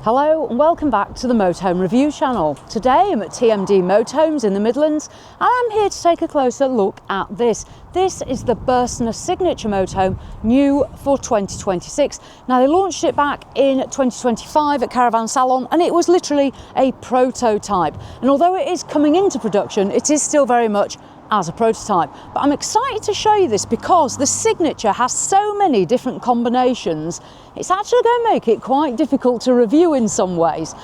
Hello and welcome back to the Motorhome Review channel. Today I'm at TMD Motorhomes in the Midlands and I'm here to take a closer look at this. This is the Bürstner signature motorhome, new for 2026. Now they launched it back in 2025 at Caravan Salon and it was literally a prototype. And although it is coming into production, it is still very much as a prototype. But I'm excited to show you this because the signature has so many different combinations, it's actually going to make it quite difficult to review in some ways.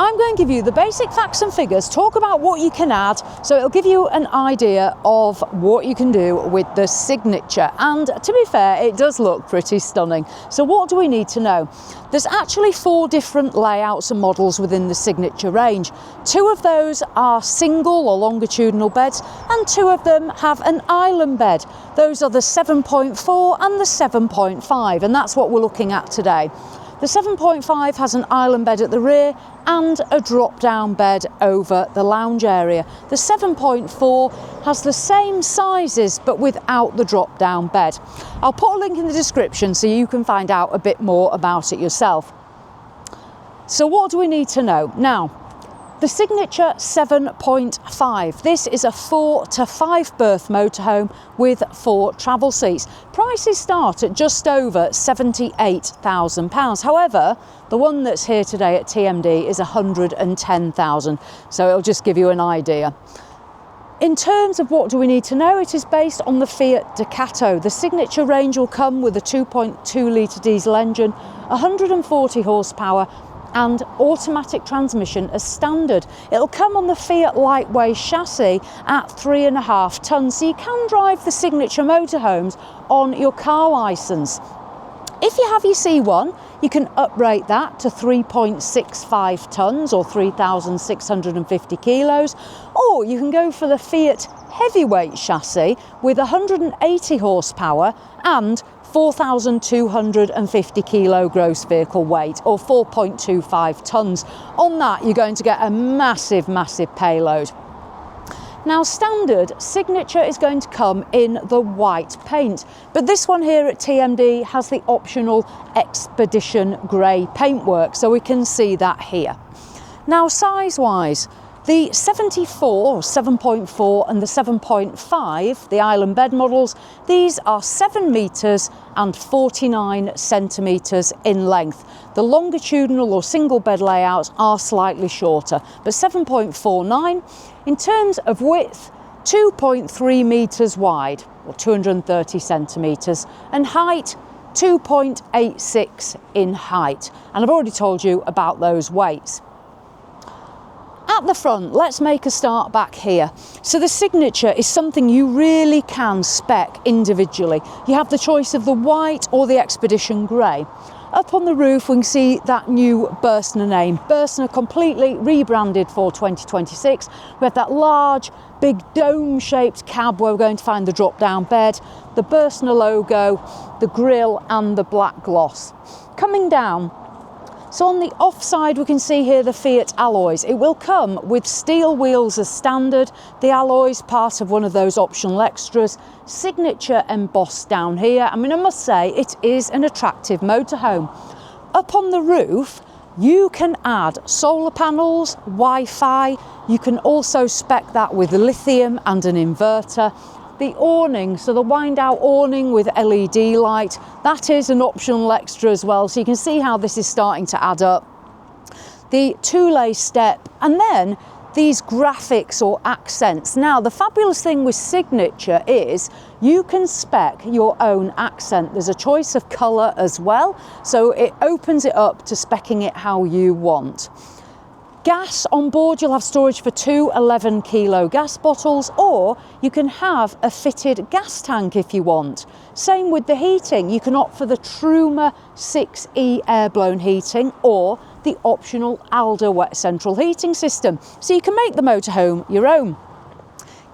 I'm going to give you the basic facts and figures, talk about what you can add, so it'll give you an idea of what you can do with the signature. And to be fair, it does look pretty stunning. So what do we need to know? There's actually 4 different layouts and models within the signature range. 2 of those are single or longitudinal beds and 2 of them have an island bed. Those are the 7.4 and the 7.5, and that's what we're looking at today. The 7.5 has an island bed at the rear and a drop-down bed over the lounge area. The 7.4 has the same sizes but without the drop-down bed. I'll put a link in the description so you can find out a bit more about it yourself. So what do we need to know? Now, the signature 7.5. This is a 4 to 5 berth motorhome with 4 travel seats. Prices start at just over £78,000. However, the one that's here today at TMD is £110,000. So it'll just give you an idea. In terms of what do we need to know, it is based on the Fiat Ducato. The signature range will come with a 2.2 litre diesel engine, 140 horsepower, and automatic transmission as standard. It'll come on the Fiat lightweight chassis at 3.5 tonnes, so you can drive the signature motorhomes on your car licence. If you have your C1, you can uprate that to 3.65 tonnes or 3,650 kilos, or you can go for the Fiat heavyweight chassis with 180 horsepower and 4,250 kilo gross vehicle weight or 4.25 tonnes. On that you're going to get a massive payload. Now standard signature is going to come in the white paint, but this one here at TMD has the optional Expedition grey paintwork, so we can see that here. Now size wise, the 74, 7.4 and the 7.5, the island bed models, these are 7 metres and 49 centimetres in length. The longitudinal or single bed layouts are slightly shorter, but 7.49. In terms of width, 2.3 metres wide or 230 centimetres, and height 2.86 in height. And I've already told you about those weights. At the front, let's make a start back here. So the signature is something you really can spec individually. You have the choice of the white or the Expedition grey. Up on the roof we can see that new Bürstner name. Bürstner completely rebranded for 2026. We have that large, big dome-shaped cab where we're going to find the drop-down bed, the Bürstner logo, the grille and the black gloss. Coming down, so on the off side we can see here the Fiat alloys. It will come with steel wheels as standard, the alloys part of one of those optional extras, signature embossed down here. I mean, I must say it is an attractive motorhome. Up on the roof you can add solar panels, Wi-Fi, you can also spec that with lithium and an inverter. The awning, so the wind out awning with LED light, that is an optional extra as well, so you can see how this is starting to add up. The 2-lay step, and then these graphics or accents. Now the fabulous thing with signature is you can spec your own accent. There's a choice of colour as well, so it opens it up to speccing it how you want. Gas on board, you'll have storage for 2 11 kilo gas bottles, or you can have a fitted gas tank if you want. Same with the heating, you can opt for the Truma 6E air-blown heating or the optional Alder wet central heating system, so you can make the motorhome your own.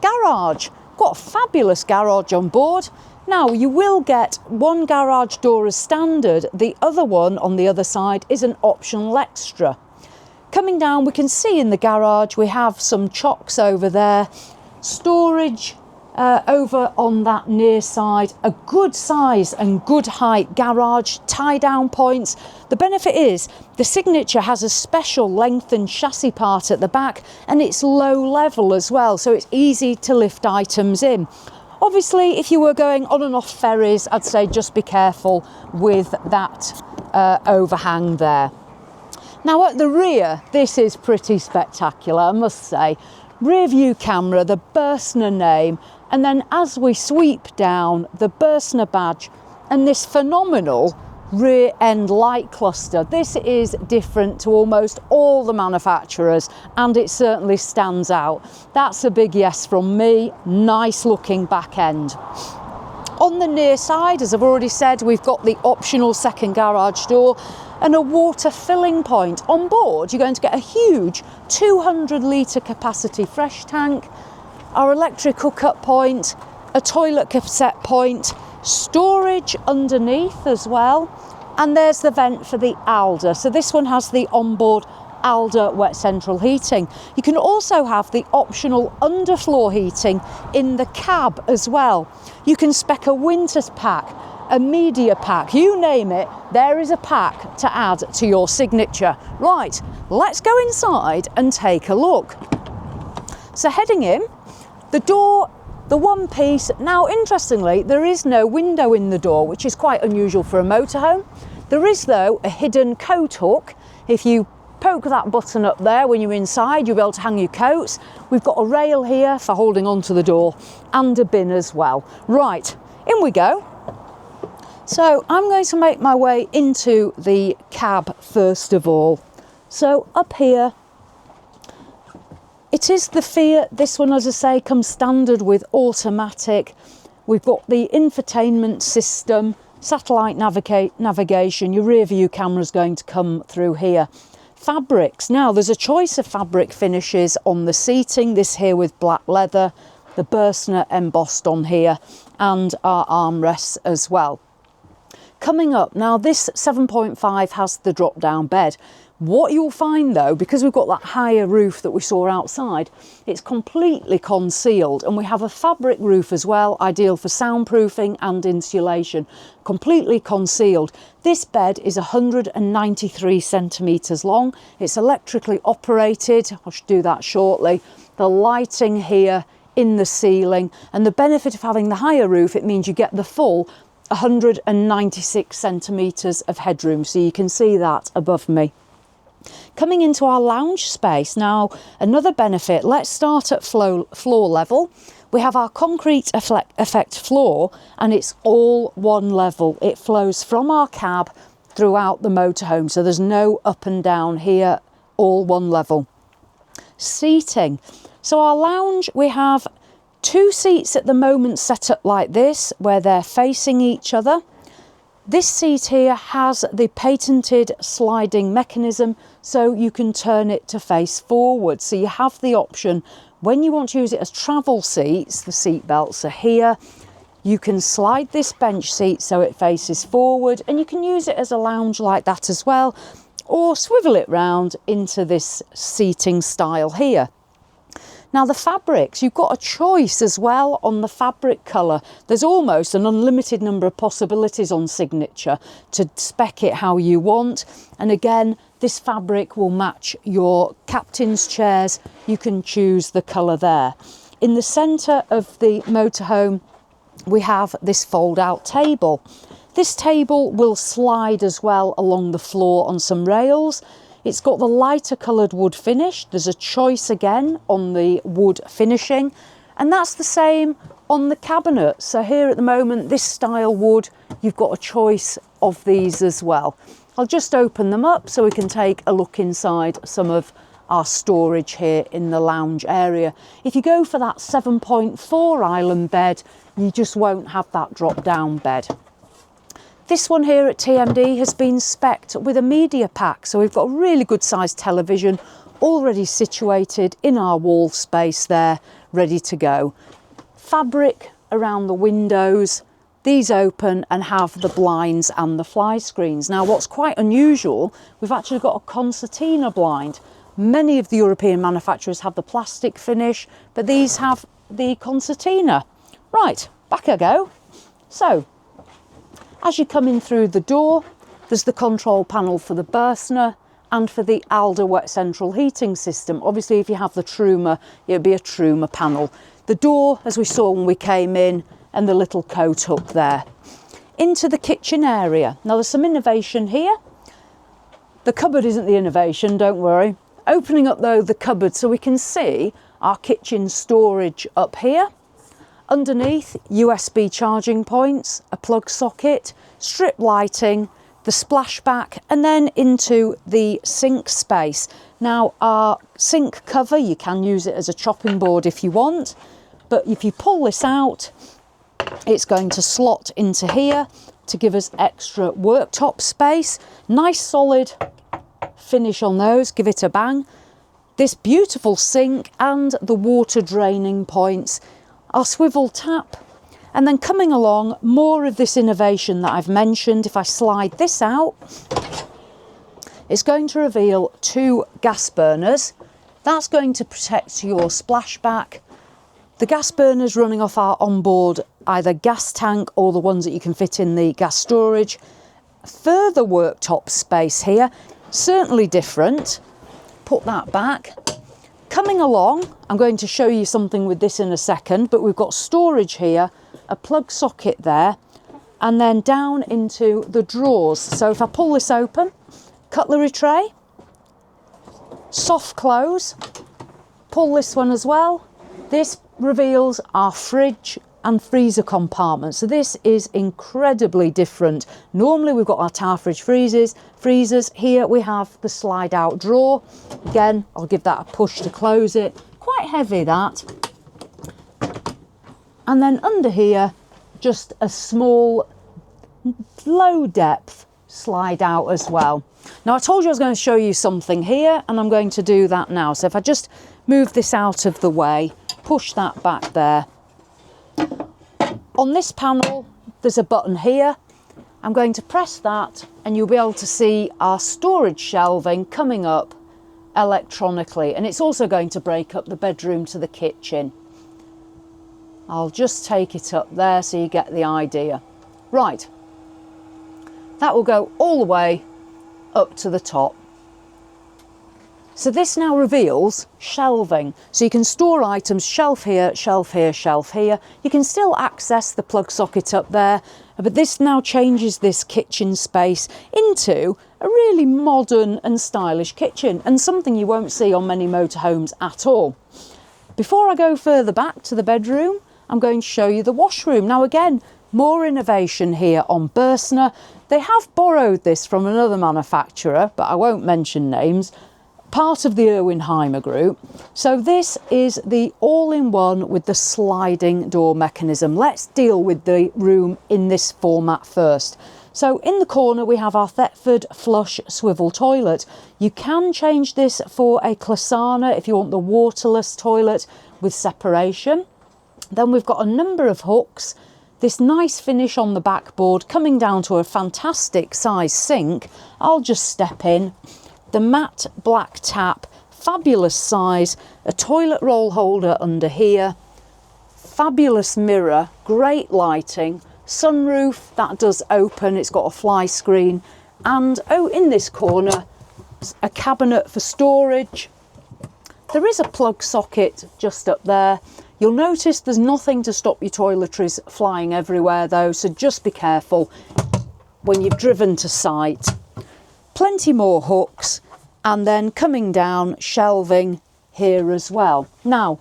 Garage, got a fabulous garage on board. Now you will get one garage door as standard, the other one on the other side is an optional extra. Coming down we can see in the garage we have some chocks over there, storage over on that near side, a good size and good height garage, tie down points. The benefit is the Signature has a special lengthened chassis part at the back, and it's low level as well, so it's easy to lift items in. Obviously, if you were going on and off ferries, I'd say just be careful with that overhang there. Now at the rear, this is pretty spectacular, I must say. Rear view camera, the Bürstner name, and then as we sweep down, the Bürstner badge and this phenomenal rear end light cluster. This is different to almost all the manufacturers, and it certainly stands out. That's a big yes from me. Nice looking back end. On the near side, as I've already said, we've got the optional second garage door and a water filling point. On board, you're going to get a huge 200 litre capacity fresh tank, our electric hookup point, a toilet cassette point, storage underneath as well, and there's the vent for the Alder. So this one has the onboard Alder wet central heating. You can also have the optional underfloor heating in the cab as well. You can spec a winter's pack, a media pack, you name it, there is a pack to add to your Signature. Right, let's go inside and take a look. So heading in, the door, the one piece. Now interestingly, there is no window in the door, which is quite unusual for a motorhome. There is though a hidden coat hook. If you poke that button up there when you're inside, you'll be able to hang your coats. We've got a rail here for holding onto the door and a bin as well. Right, in we go. So I'm going to make my way into the cab first of all. So up here, it is the Fiat. This one, as I say, comes standard with automatic. We've got the infotainment system, satellite navigation, your rear view camera is going to come through here. Fabrics. Now there's a choice of fabric finishes on the seating, this here with black leather, the Bürstner embossed on here, and our armrests as well. Coming up, now this 7.5 has the drop down bed. What you'll find though, because we've got that higher roof that we saw outside, it's completely concealed, and we have a fabric roof as well, ideal for soundproofing and insulation, completely concealed. This bed is 193 centimetres long. It's electrically operated. I should do that shortly. The lighting here in the ceiling, and the benefit of having the higher roof, it means you get the full 196 centimetres of headroom, so you can see that above me. Coming into our lounge space, now another benefit, let's start at floor level. We have our concrete effect floor, and it's all one level. It flows from our cab throughout the motorhome, so there's no up and down here, all one level. Seating. So our lounge, we have 2 seats at the moment set up like this, where they're facing each other. This seat here has the patented sliding mechanism, so you can turn it to face forward. So you have the option, when you want to use it as travel seats, the seat belts are here. You can slide this bench seat so it faces forward, and you can use it as a lounge like that as well, or swivel it round into this seating style here. Now the fabrics, you've got a choice as well on the fabric colour. There's almost an unlimited number of possibilities on Signature to spec it how you want. And again, this fabric will match your captain's chairs. You can choose the colour there. In the centre of the motorhome, we have this fold out table. This table will slide as well along the floor on some rails. It's got the lighter coloured wood finish. There's a choice again on the wood finishing, and that's the same on the cabinet. So here at the moment, this style wood, you've got a choice of these as well. I'll just open them up so we can take a look inside some of our storage here in the lounge area. If you go for that 7.4 island bed, you just won't have that drop down bed. This one here at TMD has been spec'd with a media pack, so we've got a really good sized television already situated in our wall space there, ready to go. Fabric around the windows, these open and have the blinds and the fly screens. Now what's quite unusual, we've actually got a concertina blind. Many of the European manufacturers have the plastic finish, but these have the concertina. Right, back I go. So, as you come in through the door, there's the control panel for the Bürstner and for the Alder wet central heating system. Obviously, if you have the Truma, it'd be a Truma panel. The door, as we saw when we came in, and the little coat hook there. Into the kitchen area. Now, there's some innovation here. The cupboard isn't the innovation, don't worry. Opening up, though, the cupboard so we can see our kitchen storage up here. Underneath, USB charging points, a plug socket, strip lighting, the splashback, and then into the sink space. Now, our sink cover, you can use it as a chopping board if you want, but if you pull this out, it's going to slot into here to give us extra worktop space. Nice solid finish on those, give it a bang. This beautiful sink and the water draining points. Our swivel tap, and then coming along, more of this innovation that I've mentioned. If I slide this out, it's going to reveal 2 gas burners. That's going to protect your splashback. The gas burners running off our onboard either gas tank or the ones that you can fit in the gas storage. Further worktop space here, certainly different. Put that back. Coming along, I'm going to show you something with this in a second, but we've got storage here, a plug socket there, and then down into the drawers. So if I pull this open, cutlery tray, soft close, pull this one as well. This reveals our fridge and freezer compartment. So this is incredibly different. Normally we've got our tower fridge freezers. Here we have the slide out drawer. Again, I'll give that a push to close it. Quite heavy, that. And then under here, just a small, low depth slide out as well. Now, I told you I was going to show you something here, and I'm going to do that now. So if I just move this out of the way, push that back there. On this panel, there's a button here. I'm going to press that and you'll be able to see our storage shelving coming up electronically, and it's also going to break up the bedroom to the kitchen. I'll just take it up there so you get the idea. Right, that will go all the way up to the top. So this now reveals shelving. So you can store items, shelf here, shelf here, shelf here. You can still access the plug socket up there, but this now changes this kitchen space into a really modern and stylish kitchen, and something you won't see on many motorhomes at all. Before I go further back to the bedroom, I'm going to show you the washroom. Now again, more innovation here on Bürstner. They have borrowed this from another manufacturer, but I won't mention names, part of the Irwin-Heimer group. So this is the all-in-one with the sliding door mechanism. Let's deal with the room in this format first. So in the corner we have our Thetford flush swivel toilet. You can change this for a Clasana if you want the waterless toilet with separation. Then we've got a number of hooks, this nice finish on the backboard coming down to a fantastic size sink. I'll just step in. The matte black tap, fabulous size, a toilet roll holder under here, fabulous mirror, great lighting, sunroof that does open, it's got a fly screen, and oh, in this corner, a cabinet for storage. There is a plug socket just up there. You'll notice there's nothing to stop your toiletries flying everywhere though, so just be careful when you've driven to site. Plenty more hooks, and then coming down, shelving here as well. Now,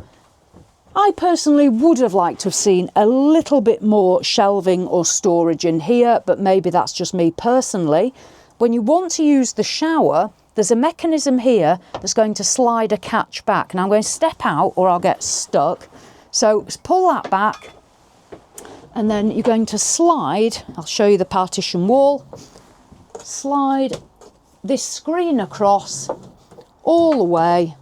I personally would have liked to have seen a little bit more shelving or storage in here, but maybe that's just me personally. When you want to use the shower, there's a mechanism here that's going to slide a catch back. Now I'm going to step out or I'll get stuck. So pull that back, and then you're going to slide, I'll show you the partition wall, slide this screen across all the way,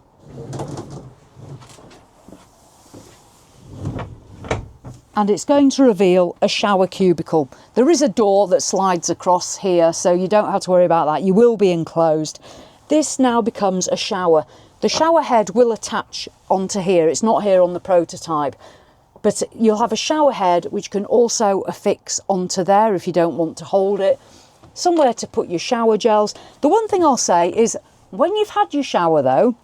and it's going to reveal a shower cubicle. There is a door that slides across here, so you don't have to worry about that. You will be enclosed. This now becomes a shower. The shower head will attach onto here. It's not here on the prototype. But you'll have a shower head which can also affix onto there if you don't want to hold it. Somewhere to put your shower gels. The one thing I'll say is when you've had your shower though,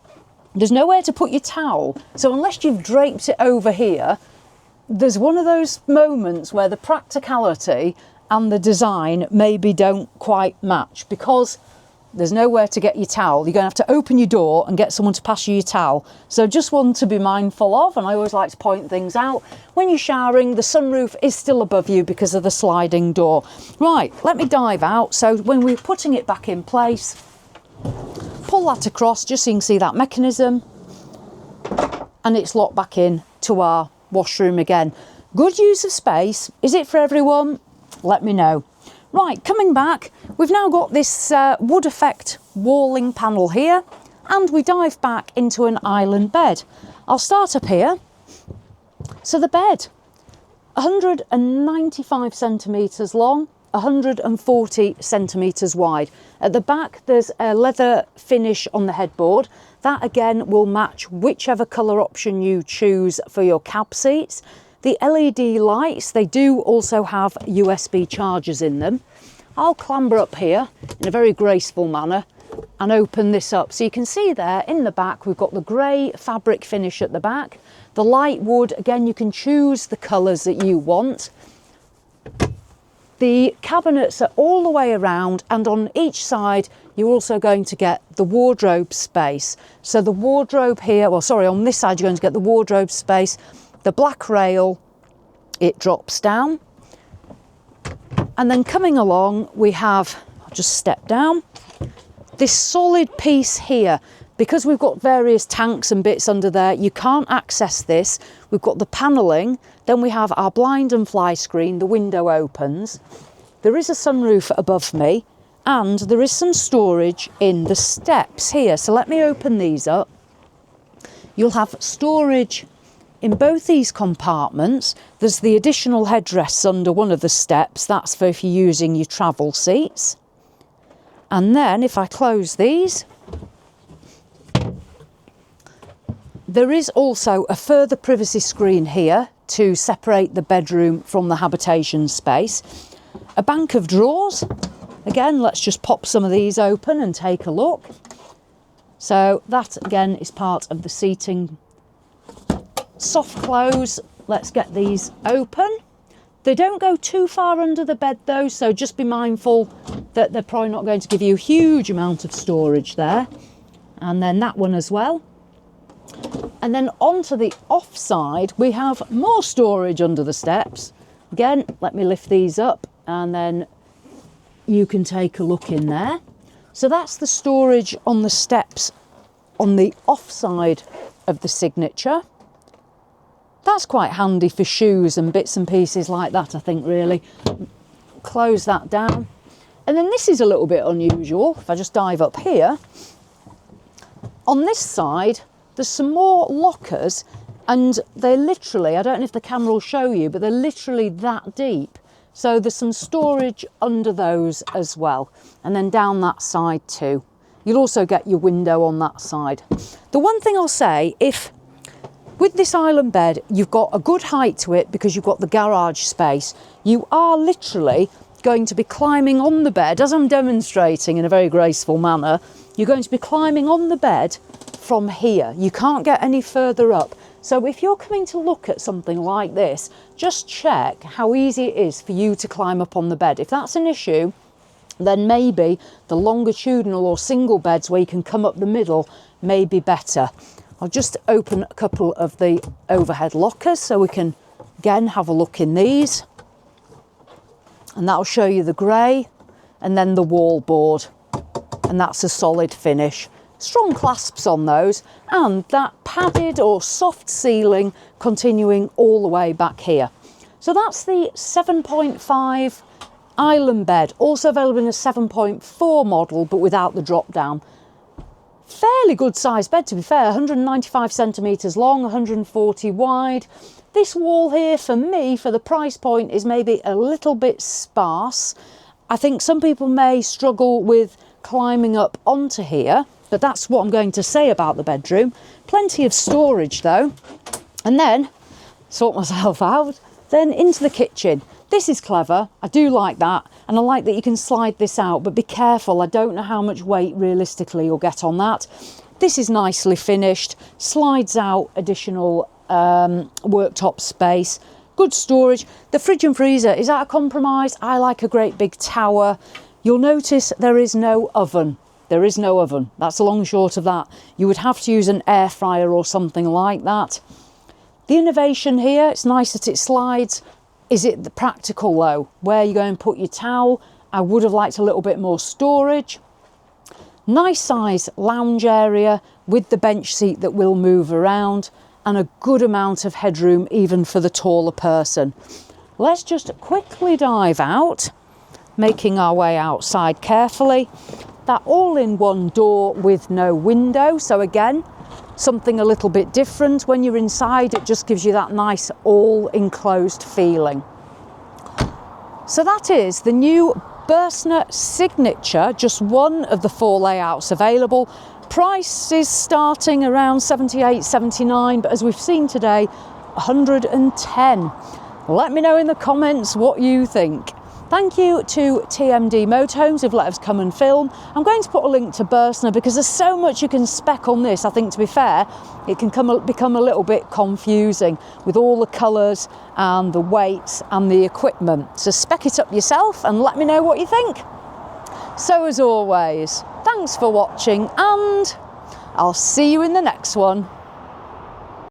there's nowhere to put your towel. So unless you've draped it over here, there's one of those moments where the practicality and the design maybe don't quite match because there's nowhere to get your towel. You're going to have to open your door and get someone to pass you your towel. So just one to be mindful of, and I always like to point things out. When you're showering, the sunroof is still above you because of the sliding door. Right, let me dive out. So when we're putting it back in place, pull that across just so you can see that mechanism, and it's locked back in to our washroom again. Good use of space. Is it for everyone? Let me know. Right, coming back, we've now got this wood effect walling panel here, and we dive back into an island bed. I'll start up here. So the bed, 195 centimetres long, 140 centimetres wide. At the back, there's a leather finish on the headboard. That again will match whichever colour option you choose for your cab seats. The LED lights, they do also have USB chargers in them. I'll clamber up here in a very graceful manner and open this up. So you can see there in the back, we've got the grey fabric finish at the back. The light wood, again, you can choose the colours that you want. The cabinets are all the way around, and on each side, you're also going to get the wardrobe space. So the wardrobe here, well, sorry, on this side, you're going to get the wardrobe space. The black rail, it drops down. And then coming along, we have, I'll just step down, this solid piece here. Because we've got various tanks and bits under there, you can't access this. We've got the panelling, then we have our blind and fly screen, the window opens. There is a sunroof above me, and there is some storage in the steps here. So let me open these up. You'll have storage in both these compartments. There's the additional headrests under one of the steps. That's for if you're using your travel seats. And then if I close these, there is also a further privacy screen here to separate the bedroom from the habitation space. A bank of drawers. Again, let's just pop some of these open and take a look. So that again is part of the seating. Soft close, let's get these open. They don't go too far under the bed though, so just be mindful that they're probably not going to give you a huge amount of storage there. And then that one as well. And then onto the off side, we have more storage under the steps. Again, let me lift these up and then you can take a look in there. So that's the storage on the steps on the off side of the Signature. That's quite handy for shoes and bits and pieces like that, I think, really. Close that down. And then this is a little bit unusual. If I just dive up here, on this side, there's some more lockers, and they're literally, I don't know if the camera will show you, but they're literally that deep. So there's some storage under those as well. And then down that side too. You'll also get your window on that side. The one thing I'll say, with this island bed, you've got a good height to it because you've got the garage space. You are literally going to be climbing on the bed, as I'm demonstrating in a very graceful manner. You're going to be climbing on the bed from here. You can't get any further up. So if you're coming to look at something like this, just check how easy it is for you to climb up on the bed. If that's an issue, then maybe the longitudinal or single beds where you can come up the middle may be better. I'll just open a couple of the overhead lockers so we can again have a look in these. And that'll show you the grey and then the wall board. And that's a solid finish. Strong clasps on those, and that padded or soft ceiling continuing all the way back here. So that's the 7.5 island bed, also available in a 7.4 model but without the drop down. Fairly good sized bed, to be fair, 195 centimetres long, 140 wide. This wall here for me, for the price point, is maybe a little bit sparse. I think some people may struggle with climbing up onto here, but that's what I'm going to say about the bedroom. Plenty of storage though. And then sort myself out. Then into the kitchen. This is clever, I do like that, and I like that you can slide this out, but be careful, I don't know how much weight realistically you'll get on that. This is nicely finished, slides out additional worktop space, good storage. The fridge and freezer, is that a compromise? I like a great big tower. You'll notice there is no oven. There is no oven, that's the long and short of that. You would have to use an air fryer or something like that. The innovation here, it's nice that it slides. Is it the practical though? Where you go and put your towel? I would have liked a little bit more storage. Nice size lounge area with the bench seat that will move around, and a good amount of headroom even for the taller person. Let's just quickly dive out, making our way outside carefully. That all-in-one door with no window, so again, something a little bit different. When you're inside, it just gives you that nice all-enclosed feeling. So that is the new Bürstner Signature, just one of the 4 layouts available. Price is starting around 78, 79, but as we've seen today, 110. Let me know in the comments what you think. Thank you to TMD Motorhomes who've let us come and film. I'm going to put a link to Bürstner because there's so much you can spec on this. I think, to be fair, it can become a little bit confusing with all the colours and the weights and the equipment. So spec it up yourself and let me know what you think. So as always, thanks for watching, and I'll see you in the next one.